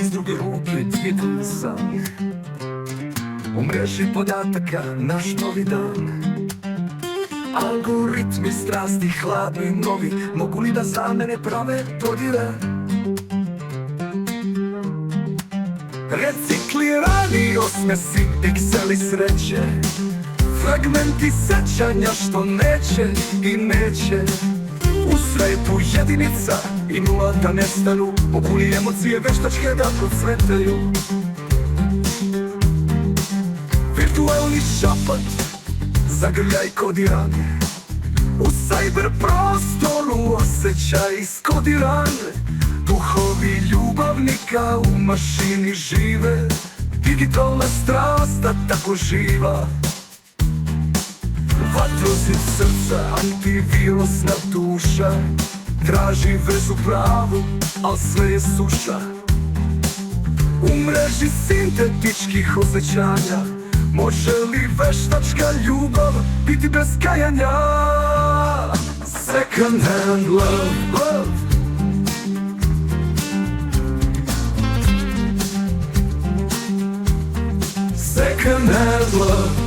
iz druge ruke Twitter sam. U mreži podataka naš novi dan. Algoritmi strasti hladni novi, mogu li da za mene prave dodire? Reciklirani osmesi, pikseli sreće, fragmenti sećanja što neće i neće. U svetu jedinica i nula da nestanu, mogu li emocije veštačke da procvetaju? Virtualni šapat, zagrljaj kodiran, u cyber prostoru osjećaj skodiran. Duhovi ljubavnika u mašini žive, digitalna strast, a tako živa. Vatrozid srca, antivirusna duša, traži vezu pravu, al sve je suša. U mreži sintetičkih osjećanja, može li veštačka ljubav biti bez kajanja? Second hand love. Second hand love.